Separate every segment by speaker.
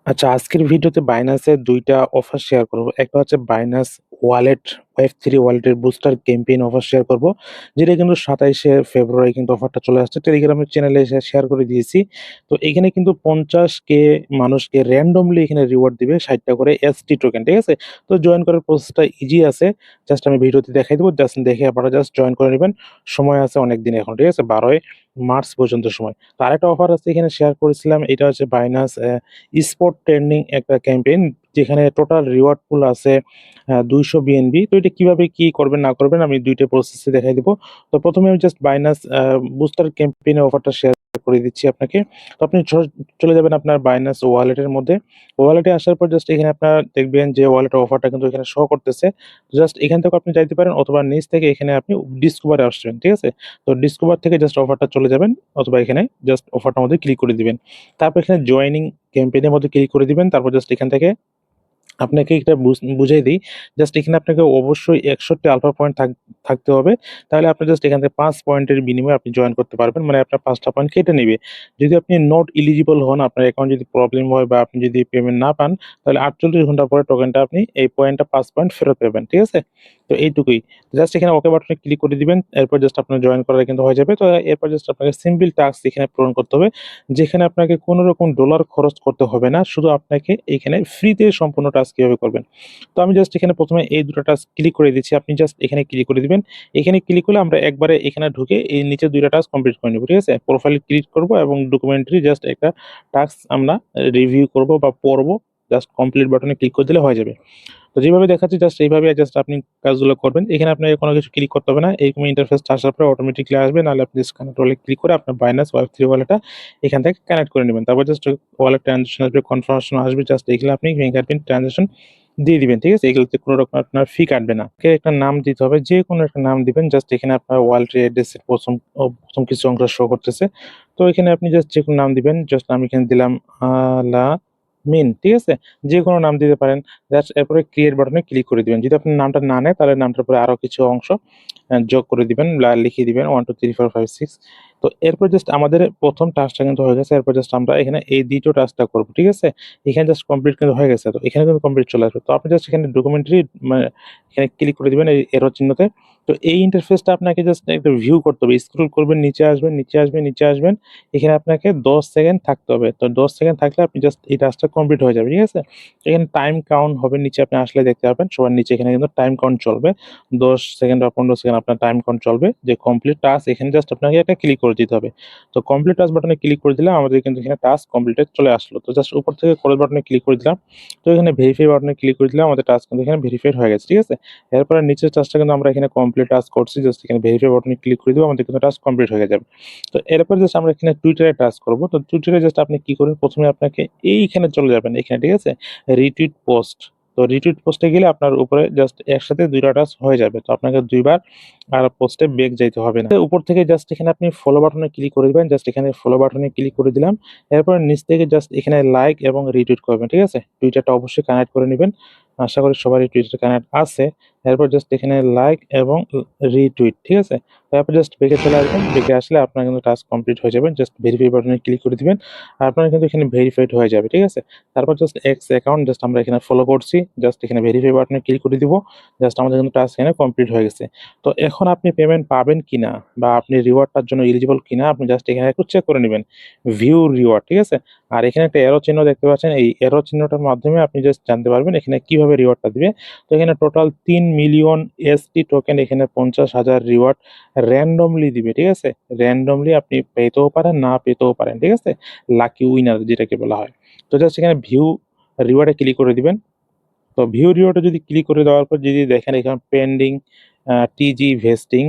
Speaker 1: আচ্ছা, আজকের ভিডিওতে বাইন্যান্সের ২ টা অফার শেয়ার করব। একটা হচ্ছে বাইন্যান্স ওয়ালেট, Web3 ওয়ালেটের বুস্টার ক্যাম্পেইন অফার শেয়ার করব। যেটা কিন্তু ২৭শে ফেব্রুয়ারি কিন্তু অফারটা চলে আসছে। টেলিগ্রামের চ্যানেলে শেয়ার করে দিয়েছি। তো এখানে কিন্তু ৫০K মানুষকে র‍্যান্ডমলি এখানে রিওয়ার্ড দিবে ৬০ টা করে এসটি টোকেন, ঠিক আছে? তো জয়েন করার প্রসেসটা ইজি আছে। জাস্ট আমি ভিডিওতে দেখাই দেব। জাস্ট দেখে আপনারা জাস্ট জয়েন করে নিবেন। সময় আছে অনেকদিন এখন, ঠিক আছে? ১২ই মার্চ পর্যন্ত সময়। তো আরেকটা অফার আছে এখানে শেয়ার করেছিলাম। এটা হচ্ছে বাইন্যান্স স্পট ট্রেন্ডিং একটা ক্যাম্পেইন, যেখানে টোটাল রিওয়ার্ড পুল আছে ২০০ বিএনবি। তো এটা কিভাবে কি করবেন না করবেন আমি ২ টা প্রসেসে দেখাই দিব। তো ১ম এ আমি জাস্ট বাইন্যান্স বুস্টার ক্যাম্পেইনের অফারটা শেয়ার করে দিচ্ছি আপনাকে। তো আপনি চলে যাবেন আপনার বাইন্যান্স ওয়ালেটের মধ্যে। ওয়ালেটে আসার পর জাস্ট এখানে আপনারা দেখবেন যে ওয়ালেটের অফারটা কিন্তু এখানে শো করতেছে। জাস্ট এখান থেকেও আপনি যাইতে পারেন, অথবা নিচ থেকে এখানে আপনি ডিসকভারে আসবেন, ঠিক আছে? তো ডিসকভার থেকে জাস্ট অফারটা চলে যাবেন, অথবা এখানে জাস্ট অফারটার মধ্যে ক্লিক করে দিবেন। তারপর এখানে জয়েনিং ক্যাম্পেইন এর মধ্যে ক্লিক করে দিবেন। তারপর জাস্ট এখান থেকে আপনাকে এটা বুঝাই দেই। জাস্ট এখানে আপনাকে অবশ্যই ৬১ আলফা পয়েন্ট থাকতে হবে। তাহলে আপনি জাস্ট এখান থেকে ৫ পয়েন্টের বিনিময়ে আপনি জয়েন করতে পারবেন। মানে আপনার ৫ টা পয়েন্ট কেটে নিবে। যদি আপনি নট এলিজিবল হন, আপনার অ্যাকাউন্ট যদি প্রবলেম হয় বা আপনি যদি পেমেন্ট না পান, তাহলে ৪৮ ঘন্টা পরে টোকেনটা আপনি এই পয়েন্টটা ৫ পয়েন্ট ফেরত পাবেন। ঠিক আছে? তো এইটুকুই। জাস্ট এখানে ওকে বাটনে ক্লিক করে দিবেন। এরপর জাস্ট আপনার জয়েন করা কিন্তু হয়ে যাবে। তো এরপর জাস্ট আপনাকে সিম্পল টাস্ক এখানে পূরণ করতে হবে। যেখানে আপনাকে কোন রকম ডলার খরচ করতে হবে না। শুধু আপনাকে এখানে ফ্রিতে সম্পূর্ণ টাস্ক কিভাবে করবেন। তো আমি জাস্ট এখানে ১ম এ এই ২ টা টাস্ক ক্লিক করে দিচ্ছি। আপনি জাস্ট এখানে ক্লিক করে দিবেন। এখানে ক্লিক করলে আমরা একবারে এখানে ঢুকে এই নিচে ২ টা টাস্ক কমপ্লিট করে নিব। ঠিক আছে? প্রোফাইলে ক্লিক করব এবং ডকুমেন্টারি জাস্ট একটা টাস্ক আমরা রিভিউ করব বা পড়ব। জাস্ট কমপ্লিট বাটনে ক্লিক করে দিলে হয়ে যাবে। তো যেভাবে দেখাচ্ছি জাস্ট এইভাবে জাস্ট আপনি কাজগুলো করবেন। এখানে আপনাকে কোনো কিছু ক্লিক করতে হবে না। এরকম ইন্টারফেসটা আসার পরে অটোমেটিক্যালি আসবে। নাহলে আপনি জাস্ট কানেক্ট ওয়ালে ক্লিক করে আপনার বাইন্যান্স Web3 ওয়ালেটটা এখান থেকে কানেক্ট করে নিবেন। তারপর জাস্ট ওয়ালেট ট্রান্সেকশন আসবে, কনফার্মেশন আসবে। জাস্ট এগুলো আপনি ফিঙ্গারপ্রিন্ট ট্রান্সেকশন দিয়ে দিবেন। ঠিক আছে? এগুলোতে কোনো রকম আপনার ফি কাটবে না। একটা নাম দিতে হবে। যেকোনো একটা নাম দিবেন। জাস্ট এখানে আপনার ওয়ালেটের অ্যাড্রেসের ১ম কিছু অংশ শো করতেছে। তো এখানে আপনি জাস্ট যেকোনো নাম দিবেন। জাস্ট আমি এখানে দিলাম আলামিন। ঠিক আছে? যেকোনো নাম দিতে পারেন। জাস্ট এরপরে ক্রিয়েট বাটনে ক্লিক করে দিবেন। যদি আপনার নামটা না নেয়, তাহলে নামটার পরে আরো কিছু অংশ যোগ করে দিবেন, লিখে দিবেন 1 2 3 4 5 6। তো এরপর জাস্ট আমাদের ১ম টাস্কটা কিন্তু হয়ে গেছে। এরপর জাস্ট আমরা এখানে এই ২টো টাস্কটা করব। ঠিক আছে? এখানে জাস্ট কমপ্লিট কিন্তু হয়ে গেছে। তো এখানে কিন্তু কমপ্লিট চলে আসবে। তো আপনি জাস্ট এখানে ডকুমেন্টারি মানে এখানে ক্লিক করে দিবেন এই এরো চিহ্নতে। তো এই ইন্টারফেসটা আপনাকে জাস্ট একটা ভিউ করতে হবে। স্ক্রল করবেন, নিচে আসবেন, নিচে আসবেন, নিচে আসবেন। এখানে আপনাকে ১০ সেকেন্ড থাকতে হবে। তো ১০ সেকেন্ড থাকলে আপনি জাস্ট এই টাস্কটা কমপ্লিট হয়ে যাবে। ঠিক আছে? এখানে টাইম কাউন্ট হবে, নিচে আপনি আসলে দেখতে পাবেন। সবার নিচে এখানে কিন্তু টাইম কাউন্ট চলবে। ১০ সেকেন্ড বা ১৫ সেকেন্ড আপনার টাইম কাউন্ট চলবে। যে কমপ্লিট টাস্ক, এখানে জাস্ট আপনাকে একটা ক্লিক করে দিতে হবে। তো কমপ্লিট টাস্ক বাটনে ক্লিক করে দিলে আমাদের কিন্তু এখানে টাস্ক কমপ্লিটেড চলে আসলো। তো জাস্ট উপর থেকে ক্রস বাটনে ক্লিক করে দিলাম। তো এখানে ভেরিফাই বাটনে ক্লিক করে দিলাম। আমাদের টাস্ক কিন্তু এখানে ভেরিফাইড হয়ে গেছে। ঠিক আছে? এরপরে নিচের টাস্কটা কিন্তু আমরা এখানে কমপ্লিট টাস্ক করছি। জাস্ট এখানে ভেরিফাই বাটনে ক্লিক করে দিব। আমাদের কিন্তু টাস্ক কমপ্লিট হয়ে যাবে। তো এরপর জাস্ট আমরা এখানে টুইটারে টাস্ক করব। তো টুইটারে জাস্ট আপনি কি করবেন, ১ম এ আপনাকে এইখানে চলে যাবেন এখানে। ঠিক আছে? Retweet post. তো রিটুইট পোস্টে গেলে আপনার উপরে জাস্ট একসাথে ২ টা টাস্ক হয়ে যাবে। তো আপনাকে ২ বার আর পোস্টে ব্যাক যাইতে হবে না। উপর থেকে জাস্ট এখানে আপনি ফলো বাটনে ক্লিক করে দিবেন। জাস্ট এখানে ফলো বাটনে ক্লিক করে দিলাম। এরপর নিচ থেকে জাস্ট এখানে লাইক এবং রিটুইট করবেন। ঠিক আছে? টুইটারটা অবশ্যই কানেক্ট করে নিবেন। আশা করি সবারই টুইটার কানেক্ট আছে। এরপর জাস্ট এখানে লাইক এবং রিটুইট। ঠিক আছে? তারপর জাস্ট ব্যাকে চলে আসবেন। ব্যাকে আসলে আপনার কিন্তু টাস্ক কমপ্লিট হয়ে যাবে। জাস্ট ভেরিফাই বাটনে ক্লিক করে দিবেন। আর আপনার কিন্তু এখানে ভেরিফাইড হয়ে যাবে। ঠিক আছে? তারপর জাস্ট এক্স অ্যাকাউন্ট জাস্ট আমরা এখানে ফলো করছি। জাস্ট এখানে ভেরিফাই বাটনে ক্লিক করে দিব। জাস্ট আমাদের কিন্তু টাস্ক এখানে কমপ্লিট হয়ে গেছে। তো এখন আপনি পেমেন্ট পাবেন কিনা বা আপনি রিওয়ার্ডটার জন্য এলিজিবল কিনা আপনি জাস্ট এখানে একটু চেক করে নিবেন। View reward. ঠিক আছে? আর এখানে একটা এরো চিহ্ন দেখতে পাচ্ছেন। এই এরো চিহ্নটার মাধ্যমে আপনি জাস্ট জানতে পারবেন এখানে কিভাবে রিওয়ার্ডটা দিবে। তো এখানে টোটাল ৩ মিলিয়ন এসটি টোকেন, এখানে ৫০,০০০ রিওয়ার্ড র‍্যান্ডমলি দিবে। ঠিক আছে? র‍্যান্ডমলি আপনি পেতেও পারেন, না পেতেও পারেন। ঠিক আছে? লাকি উইনার যেটাকে বলা হয়। তো জাস্ট এখানে ভিউ রিওয়ার্ডে ক্লিক করে দিবেন। তো ভিউ রিওয়ার্ডে যদি ক্লিক করে দেওয়ার পর যদি দেখেন এখানে পেন্ডিং টিজি ভেস্টিং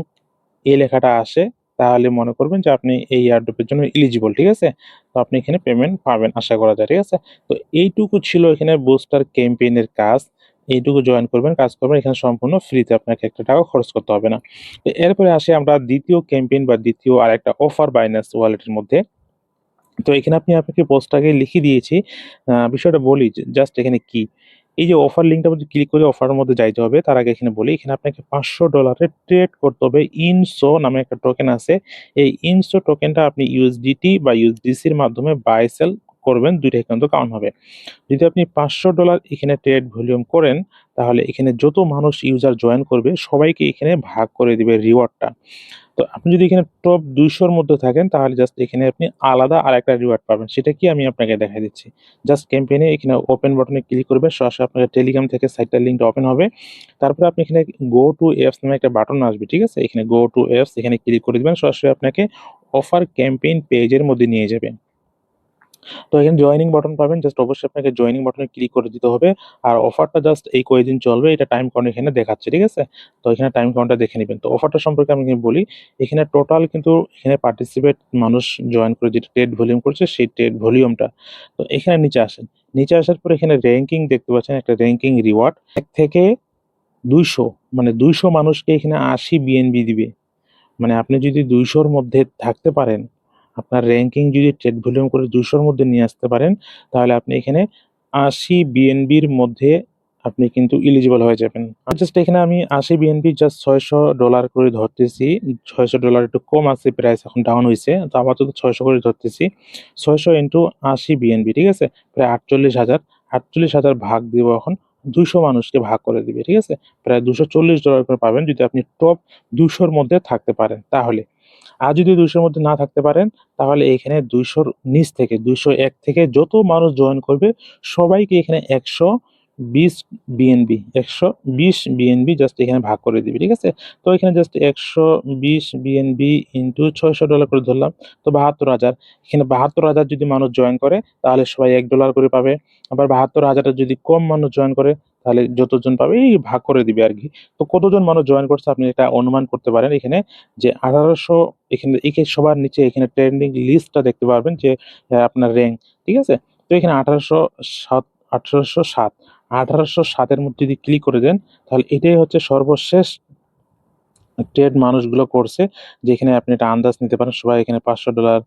Speaker 1: এই লেখাটা আসে, তাহলে মনে করবেন যে আপনি এই এয়ারড্রপের জন্য এলিজিবল। ঠিক আছে? তো আপনি এখানে পেমেন্ট পাবেন আশা করা যায়। ঠিক আছে? তো এইটুকু ছিল এখানে বুস্টার ক্যাম্পেইন এর কাজ। এইটুকু জয়েন করবেন, কাজ করবেন। এখানে সম্পূর্ণ ফ্রিতে, আপনাকে একটা টাকাও খরচ করতে হবে না। তো এরপরে আসি আমরা ২য় ক্যাম্পেইন বা ২য় আরেকটা অফার বাইন্যান্স ওয়ালেটের মধ্যে। তো এখানে আপনাকে পোস্টটা আগে লিখে দিয়েছি। বিষয়টা বলি যে জাস্ট এখানে কি? এই যে অফার লিঙ্কটার মধ্যে ক্লিক করে অফারের মধ্যে যাইতে হবে। তার আগে এখানে বলি, এখানে আপনাকে $৫০০ এর ট্রেড করতে হবে। ইনসো নামে একটা টোকেন আছে। এই ইনসো টোকেনটা আপনি USDT বা USDC এর মাধ্যমে বাই সেল করবেন দুইটাই কিন্তু কাউন্ট হবে। যদি আপনি $500 এখানে ট্রেড ভলিউম করেন, তাহলে এখানে যত মানুষ ইউজার জয়েন করবে সবাইকে এখানে ভাগ করে দিবে রিওয়ার্ডটা। তো আপনি যদি এখানে টপ 200 র মধ্যে থাকেন তাহলে জাস্ট এখানে আপনি আলাদা আরেকটা রিওয়ার্ড পাবেন। সেটা কি আমি আপনাকে দেখাই দিচ্ছি। জাস্ট ক্যাম্পেইনে এখানে ওপেন বাটনে ক্লিক করবেন। সরাসরি আপনার টেলিগ্রাম থেকে সাইটটার লিঙ্কটা ওপেন হবে। তারপরে আপনি এখানে গো টু অ্যাপস নামে একটা বাটন আসবে, ঠিক আছে? এখানে গো টু অ্যাপস এখানে ক্লিক করে দিবেন। সরাসরি আপনাকে অফার ক্যাম্পেইন পেজের মধ্যে নিয়ে যাবে। তো এখানে জয়েনিং বাটন পাবেন। জাস্ট অবশ্যই আপনাকে জয়েনিং বাটনে ক্লিক করে দিতে হবে। আর অফারটা জাস্ট এই কয়দিন চলবে এটা টাইম কাউন্ট এখানে দেখাচ্ছে, ঠিক আছে? তো এখানে টাইম কাউন্টটা দেখে নিবেন। তো অফারটা সম্পর্কে আমি বলি। এখানে টোটাল কিন্তু এখানে পার্টিসিপেট মানুষ জয়েন করে যেটা ট্রেড ভলিউম করছে সেই ট্রেড ভলিউমটা। তো এখানে নিচে আসেন। নিচে আসার পরে এখানে র‍্যাংকিং দেখতে পাচ্ছেন একটা র‍্যাংকিং রিওয়ার্ড ১ থেকে ২০০ মানে ২০০ মানুষকে এখানে ৮০ বিএনবি দিবে। মানে আপনি যদি ২০০ র মধ্যে থাকতে পারেন, আপনার র‍্যাংকিং যদি ট্রেড ভলিউম করে ২০০ র মধ্যে নিয়ে আসতে পারেন, তাহলে আপনি এখানে ৮০ বিএনবির মধ্যে আপনি কিন্তু এলিজিবল হয়ে যাবেন। আর জাস্ট এখানে আমি ৮০ বিএনবি জাস্ট $৬০০ করে ধরতেছি। $৬০০ একটু কম আছে প্রাইস এখন ডাউন হইছে। তো আপাতত ৬০০ করে ধরতেছি। ৬০০ ইন্টু ৮০ বিএনবি, ঠিক আছে? প্রায় ৪৮,০০০। ৪৮,০০০ ভাগ দিব এখন ২০০ মানুষকে ভাগ করে দিবে, ঠিক আছে? প্রায় $২৪০ করে পাবেন যদি আপনি টপ ২০০ র মধ্যে থাকতে পারেন তাহলে। আর যদি ২০০ র মধ্যে না থাকতে পারেন, তাহলে এখানে ২০০ র নিচ থেকে ২০১ থেকে যত মানুষ জয়েন করবে সবাইকে এখানে ১২০ বিএনবি ১২০ বিএনবি জাস্ট এখানে ভাগ করে দিবে, ঠিক আছে? তো এখানে জাস্ট ১২০ বিএনবি ইন্টু $৬০০ করে ধরলাম। তো ৭২,০০০। এখানে ৭২,০০০ যদি মানুষ জয়েন করে তাহলে সবাই $১ করে পাবে। আবার ৭২,০০০ এর যদি কম মানুষ জয়েন করে তাহলে যতজন পাবে এই ভাগ করে দিবে আরকি। তো কতজন মানুষ জয়েন করছে আপনি এটা অনুমান করতে পারেন এখানে যে ১৮০০ এখানে সবার নিচে এখানে ট্রেন্ডিং লিস্টটা দেখতে পারবেন যে আপনার র‍্যাংক, ঠিক আছে? তো এখানে ১৮০৭ ১৮০৭ ১৮০৭ এর মধ্যে যদি ক্লিক করে দেন তাহলে এটাই হচ্ছে সর্বশেষ ট্রেড মানুষগুলো করছে। যেখানে আপনি একটা আন্দাজ নিতে পারেন সবাই এখানে $৫০০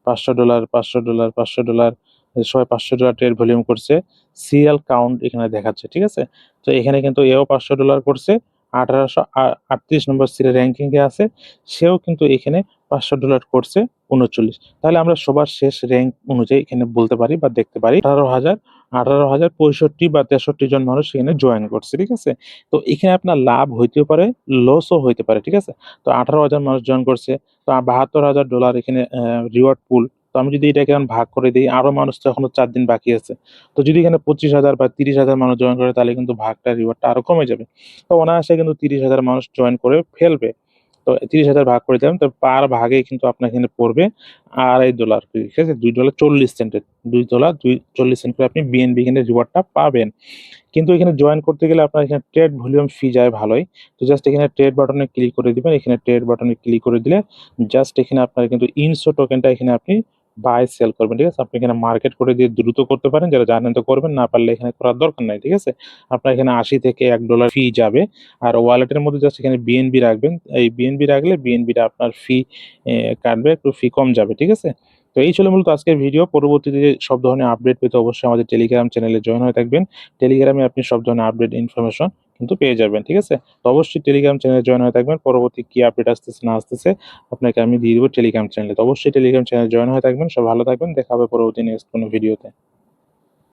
Speaker 1: $৫০০ $৫০০ $৫০০ সবাই $৫০০ ট্রেড ভলিউম করছে। সিরিয়াল কাউন্ট এখানে দেখাচ্ছে, ঠিক আছে? তো এখানে কিন্তু এও $৫০০ করছে। ১৮৩৮ নম্বর র‍্যাংকিং এ আছে। সেও কিন্তু এখানে $৫০০ করছে ৩৯। তাহলে আমরা সবার শেষ র‍্যাংক অনুযায়ী এখানে বলতে পারি বা দেখতে পারি ১৮,০৬৫ বা ৬৩ জন মানুষ সেখানে জয়েন করছে, ঠিক আছে? তো এখানে আপনার লাভ হইতেও পারে, লসও হইতে পারে, ঠিক আছে? তো ১৮,০০০ মানুষ জয়েন করছে। তো $৭২,০০০ এখানে রিওয়ার্ড পুল। তো আমি যদি এটাকে এখন ভাগ করে দেই, আরো মানুষ তো এখনো ৪ দিন বাকি আছে। তো যদি এখানে ২৫,০০০ বা ৩০,০০০ মানুষ জয়েন করে তাহলে কিন্তু ভাগটা রিওয়ার্ডটা আরো কমে যাবে। তো অনায়াসে কিন্তু ৩০,০০০ মানুষ জয়েন করে ফেলবে। তো ৩০,০০০ ভাগ করে দিলাম। তো পার ভাগে কিন্তু আপনার এখানে পড়বে $২.৫, ঠিক আছে? $২.৪০ $২ ৪০ সেন্ট করে আপনি বিএনবি এখানে রিওয়ার্ডটা পাবেন। কিন্তু এখানে জয়েন করতে গেলে আপনার এখানে ট্রেড ভলিউম ফি যায় ভালোই। তো জাস্ট এখানে ট্রেড বাটনে ক্লিক করে দিবেন। এখানে ট্রেড বাটনে ক্লিক করে দিলে জাস্ট এখানে আপনার কিন্তু ইনসো টোকেনটা এখানে আপনি বাই সেল করবেন, ঠিক আছে? আপনি এখানে মার্কেট করে দিয়ে দ্রুত করতে পারেন। যারা জানেন তো করবেন, না পারলে এখানে করার দরকার নাই, ঠিক আছে? আপনার এখানে ৮০ থেকে $১ ফি যাবে। আর ওয়ালেটের মধ্যে জাস্ট এখানে বিএনবি রাখবেন। এই বিএনবি রাখলে বিএনবিটা আপনার ফি কাটবে, একটু ফি কম যাবে, ঠিক আছে? তো এই ছিল মূলত আজকের ভিডিও। পরবর্তীতে সব ধরনের আপডেট পেতে অবশ্যই আমাদের টেলিগ্রাম চ্যানেলে জয়েন হয়ে থাকবেন। টেলিগ্রামে আপনি সব ধরনের আপডেট ইনফরমেশন কিন্তু পেয়ে যাবেন, ঠিক আছে? তো অবশ্যই টেলিগ্রাম চ্যানেলে জয়েন হয়ে থাকবেন। পরবর্তী কি আপডেট আসতেছে না আসতেছে আপনাকে আমি দিয়ে দিব টেলিগ্রাম চ্যানেলে। তো অবশ্যই টেলিগ্রাম চ্যানেলে জয়েন হয়ে থাকবেন। সবাই ভালো থাকবেন। দেখা হবে পরবর্তী নেক্সট কোনো ভিডিওতে।